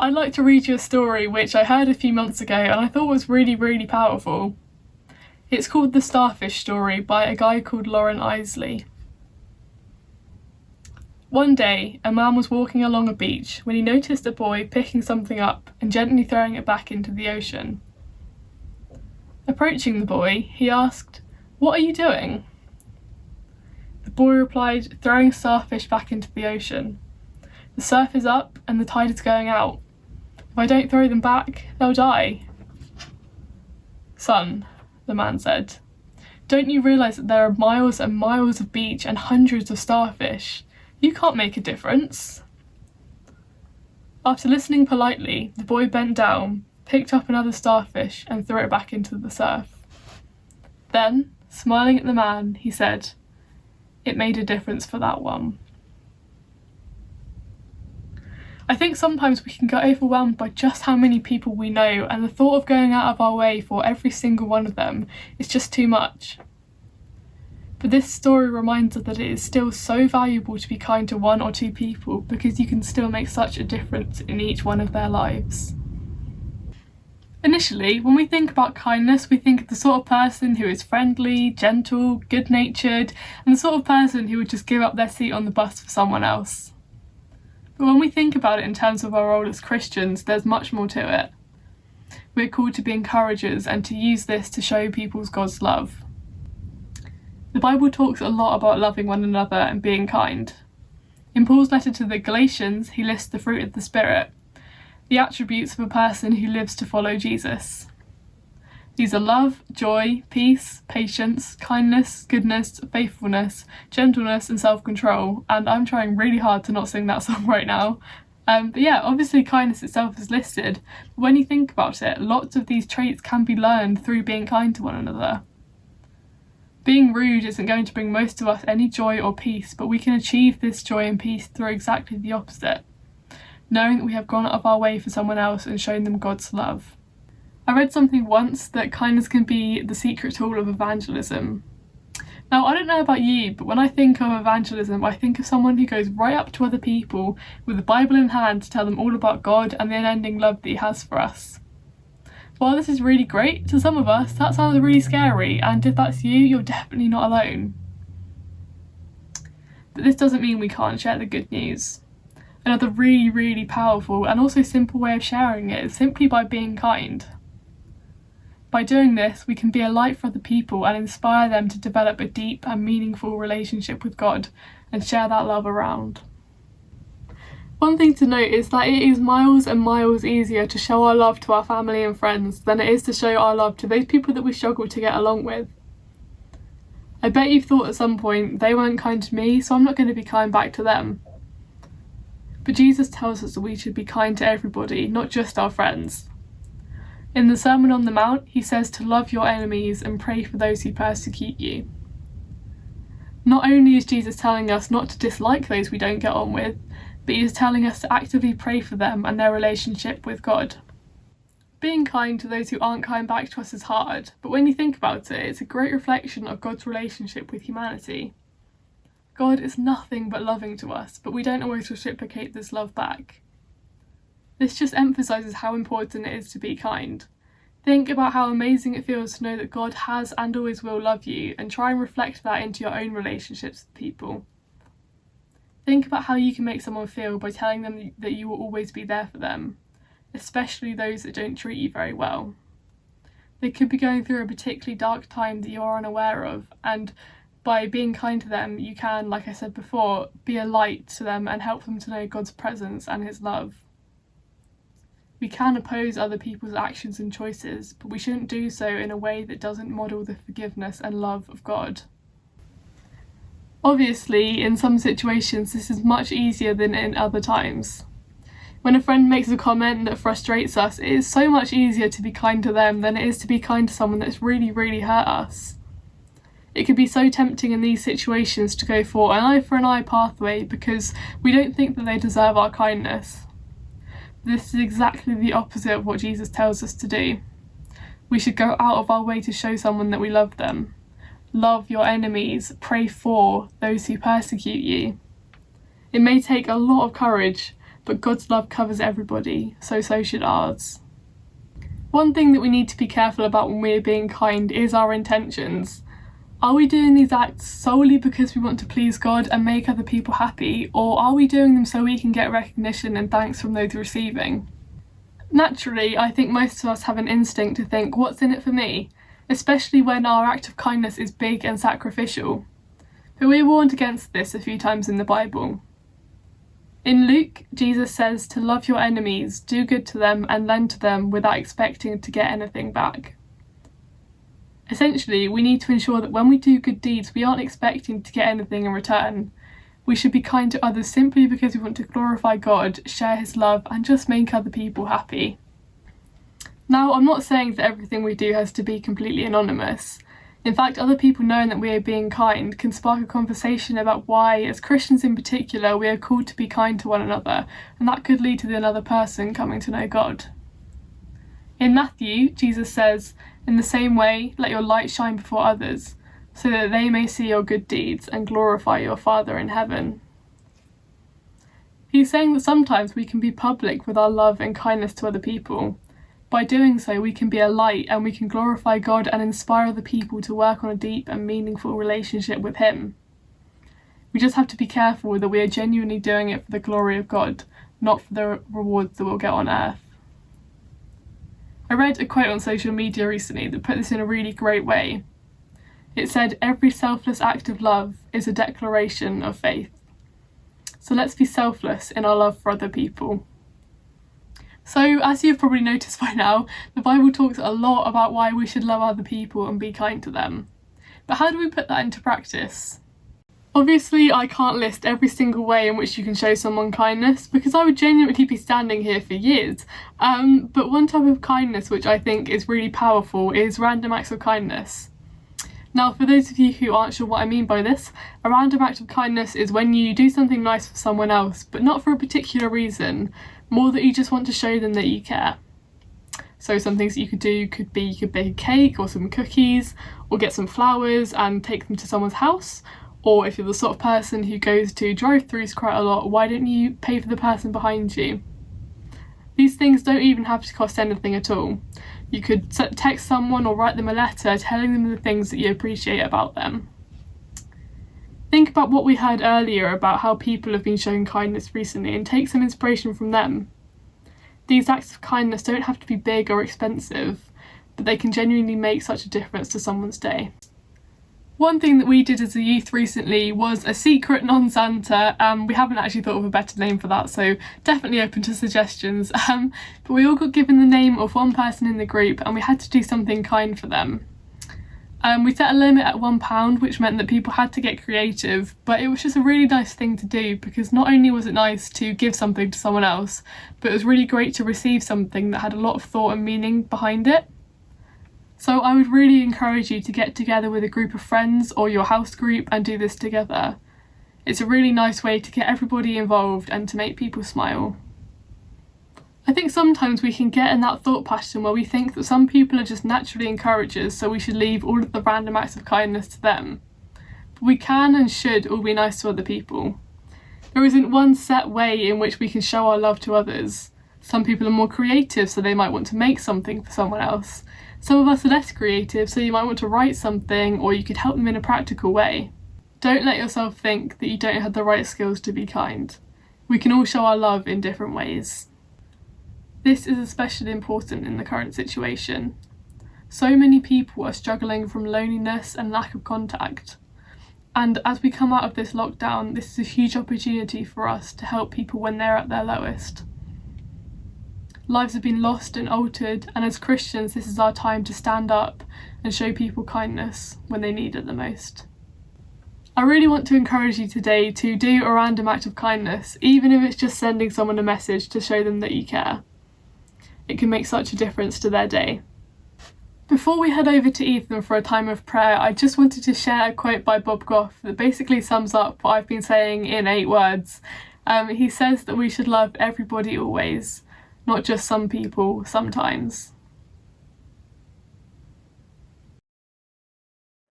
I'd like to read you a story which I heard a few months ago and I thought was really, really powerful. It's called The Starfish Story by a guy called Lauren Isley. One day, a man was walking along a beach when he noticed a boy picking something up and gently throwing it back into the ocean. Approaching the boy, he asked, "What are you doing?" The boy replied, "Throwing starfish back into the ocean. The surf is up and the tide is going out. If I don't throw them back, they'll die." "Son," the man said, "don't you realise that there are miles and miles of beach and hundreds of starfish? You can't make a difference." After listening politely, the boy bent down, picked up another starfish and threw it back into the surf. Then, smiling at the man, he said, "It made a difference for that one." I think sometimes we can get overwhelmed by just how many people we know, and the thought of going out of our way for every single one of them is just too much. But this story reminds us that it is still so valuable to be kind to one or two people because you can still make such a difference in each one of their lives. Initially, when we think about kindness, we think of the sort of person who is friendly, gentle, good-natured, and the sort of person who would just give up their seat on the bus for someone else. But when we think about it in terms of our role as Christians, there's much more to it. We're called to be encouragers and to use this to show people God's love. The Bible talks a lot about loving one another and being kind. In Paul's letter to the Galatians, he lists the fruit of the Spirit, the attributes of a person who lives to follow Jesus. These are love, joy, peace, patience, kindness, goodness, faithfulness, gentleness and self-control, and I'm trying really hard to not sing that song right now. But yeah, obviously kindness itself is listed, but when you think about it, lots of these traits can be learned through being kind to one another. Being rude isn't going to bring most of us any joy or peace, but we can achieve this joy and peace through exactly the opposite, knowing that we have gone out of our way for someone else and shown them God's love. I read something once that kindness can be the secret tool of evangelism. Now, I don't know about you, but when I think of evangelism, I think of someone who goes right up to other people with the Bible in hand to tell them all about God and the unending love that He has for us. While this is really great, to some of us that sounds really scary, and if that's you, you're definitely not alone. But this doesn't mean we can't share the good news. Another really, really powerful and also simple way of sharing it is simply by being kind. By doing this, we can be a light for other people and inspire them to develop a deep and meaningful relationship with God and share that love around. One thing to note is that it is miles and miles easier to show our love to our family and friends than it is to show our love to those people that we struggle to get along with. I bet you've thought at some point, they weren't kind to me, so I'm not going to be kind back to them. But Jesus tells us that we should be kind to everybody, not just our friends. In the Sermon on the Mount, he says to love your enemies and pray for those who persecute you. Not only is Jesus telling us not to dislike those we don't get on with, but he is telling us to actively pray for them and their relationship with God. Being kind to those who aren't kind back to us is hard, but when you think about it, it's a great reflection of God's relationship with humanity. God is nothing but loving to us, but we don't always reciprocate this love back. This just emphasises how important it is to be kind. Think about how amazing it feels to know that God has and always will love you, and try and reflect that into your own relationships with people. Think about how you can make someone feel by telling them that you will always be there for them, especially those that don't treat you very well. They could be going through a particularly dark time that you are unaware of, and by being kind to them, you can, like I said before, be a light to them and help them to know God's presence and His love. We can oppose other people's actions and choices, but we shouldn't do so in a way that doesn't model the forgiveness and love of God. Obviously, in some situations this is much easier than in other times. When a friend makes a comment that frustrates us, it is so much easier to be kind to them than it is to be kind to someone that's really, really hurt us. It can be so tempting in these situations to go for an eye for an eye pathway because we don't think that they deserve our kindness. This is exactly the opposite of what Jesus tells us to do. We should go out of our way to show someone that we love them. Love your enemies, pray for those who persecute you. It may take a lot of courage, but God's love covers everybody, so should ours. One thing that we need to be careful about when we're being kind is our intentions. Are we doing these acts solely because we want to please God and make other people happy, or are we doing them so we can get recognition and thanks from those receiving? Naturally, I think most of us have an instinct to think, what's in it for me? Especially when our act of kindness is big and sacrificial. But we're warned against this a few times in the Bible. In Luke, Jesus says to love your enemies, do good to them and lend to them without expecting to get anything back. Essentially, we need to ensure that when we do good deeds, we aren't expecting to get anything in return. We should be kind to others simply because we want to glorify God, share his love, and just make other people happy. Now, I'm not saying that everything we do has to be completely anonymous. In fact, other people knowing that we are being kind can spark a conversation about why, as Christians in particular, we are called to be kind to one another, and that could lead to the another person coming to know God. In Matthew, Jesus says, "In the same way, let your light shine before others, so that they may see your good deeds and glorify your Father in heaven." He's saying that sometimes we can be public with our love and kindness to other people. By doing so, we can be a light and we can glorify God and inspire other people to work on a deep and meaningful relationship with him. We just have to be careful that we are genuinely doing it for the glory of God, not for the rewards that we'll get on earth. I read a quote on social media recently that put this in a really great way. It said, "Every selfless act of love is a declaration of faith." So let's be selfless in our love for other people. So, as you've probably noticed by now, the Bible talks a lot about why we should love other people and be kind to them. But how do we put that into practice? Obviously, I can't list every single way in which you can show someone kindness, because I would genuinely be standing here for years. But one type of kindness which I think is really powerful is random acts of kindness. Now, for those of you who aren't sure what I mean by this, a random act of kindness is when you do something nice for someone else, but not for a particular reason, more that you just want to show them that you care. So some things that you could do could be you could bake a cake or some cookies, or get some flowers and take them to someone's house. Or if you're the sort of person who goes to drive-throughs quite a lot, why don't you pay for the person behind you? These things don't even have to cost anything at all. You could text someone or write them a letter telling them the things that you appreciate about them. Think about what we heard earlier about how people have been showing kindness recently and take some inspiration from them. These acts of kindness don't have to be big or expensive, but they can genuinely make such a difference to someone's day. One thing that we did as a youth recently was a secret non-Santa. We haven't actually thought of a better name for that, so definitely open to suggestions. But we all got given the name of one person in the group and we had to do something kind for them. We set a limit at £1, which meant that people had to get creative, but it was just a really nice thing to do because not only was it nice to give something to someone else, but it was really great to receive something that had a lot of thought and meaning behind it. So I would really encourage you to get together with a group of friends or your house group and do this together. It's a really nice way to get everybody involved and to make people smile. I think sometimes we can get in that thought pattern where we think that some people are just naturally encouragers, so we should leave all of the random acts of kindness to them. But we can and should all be nice to other people. There isn't one set way in which we can show our love to others. Some people are more creative, so they might want to make something for someone else. Some of us are less creative, so you might want to write something, or you could help them in a practical way. Don't let yourself think that you don't have the right skills to be kind. We can all show our love in different ways. This is especially important in the current situation. So many people are struggling from loneliness and lack of contact. And as we come out of this lockdown, this is a huge opportunity for us to help people when they're at their lowest. Lives have been lost and altered, and as Christians, this is our time to stand up and show people kindness when they need it the most. I really want to encourage you today to do a random act of kindness, even if it's just sending someone a message to show them that you care. It can make such a difference to their day. Before we head over to Ethan for a time of prayer, I just wanted to share a quote by Bob Goff that basically sums up what I've been saying in 8 words. He says that we should love everybody always, not just some people sometimes.